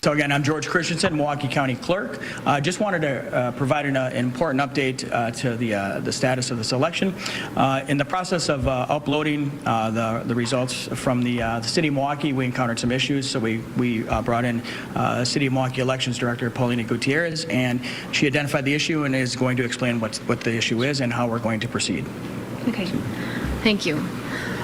So again, I'm George Christensen, Milwaukee County Clerk. Just wanted to provide an important update to the status of this election. In the process of uploading the results from the City of Milwaukee, we encountered some issues, so we brought in City of Milwaukee Elections Director Paulina Gutierrez, and she identified the issue and is going to explain what the issue is and how we're going to proceed. Okay, thank you.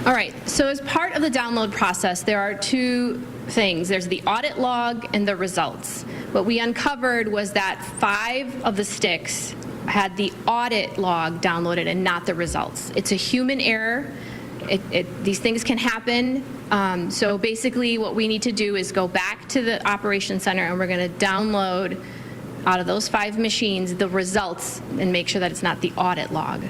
All right, so as part of the download process, there are two things. There's the audit log and the results. What we uncovered was that 5 of the sticks had the audit log downloaded and not the results. It's a human error. These things can happen. So basically what we need to do is go back to the Operations Center and we're going to download out of those 5 machines the results and make sure that it's not the audit log.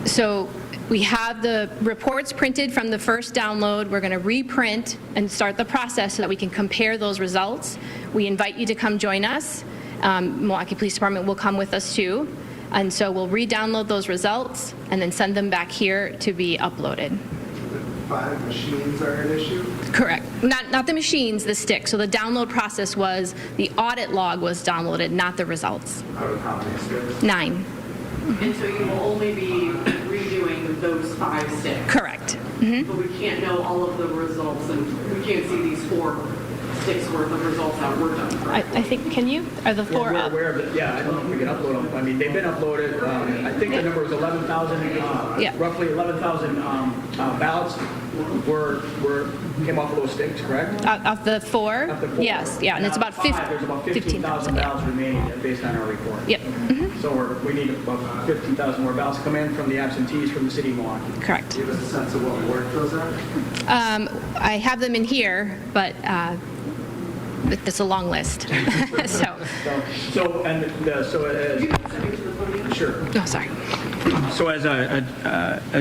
So we have the reports printed from the first download. We're going to reprint and start the process so that we can compare those results. We invite you to come join us. Milwaukee Police Department will come with us too. And so we'll re-download those results and then send them back here to be uploaded. 5 machines are an issue? Correct. Not the machines, the sticks. So the download process was the audit log was downloaded, not the results. Out of how many sticks? 9. And so you will only be redoing those 5 sticks? Correct. But we can't know all of the results, and we can't see these 4 sticks worth of results that were done, correct? I think, can you? Are the 4 We're up? aware of it. Yeah, I don't know if we can upload them. I mean, they've been uploaded. I think the number was 11,000, Yeah. roughly 11,000 ballots came off of those sticks, correct? Of the 4? Of the 4. Yes, yeah, and it's about There's about 15,000 ballots remaining based on our report. Yep. So we need about 15,000 more ballots come in from the absentees from the city of Milwaukee. Correct. Do you have a sense of what ward those are? I have them in here, but it's a long list. So, Sure. oh, sorry. So as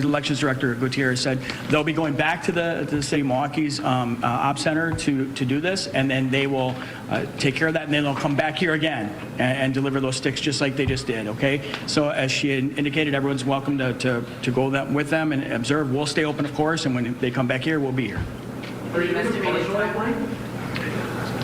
Elections Director Gutierrez said, they'll be going back to the City of Milwaukee's Op Center to do this, and then they will take care of that, and then they'll come back here again and deliver those sticks just like they just did, okay? So as she indicated, everyone's welcome to go with them and observe. We'll stay open, of course, and when they come back here, we'll be here. Are you estimated timeline?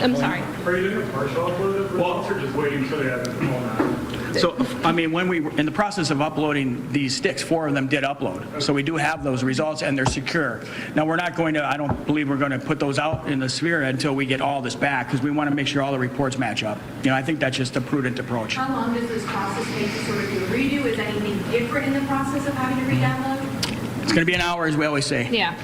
I'm sorry. Are you doing a partial upload of results or just waiting until they have it all out? So, I mean, when we were in the process of uploading these sticks, 4 of them did upload. So we do have those results, and they're secure. Now, we're not going to, I don't believe we're going to put those out in the sphere until we get all this back, because we want to make sure all the reports match up. You know, I think that's just a prudent approach. How long does this process take to sort of do a redo? Is anything different in the process of having to re-download? It's going to be an hour, as we always say. Yeah.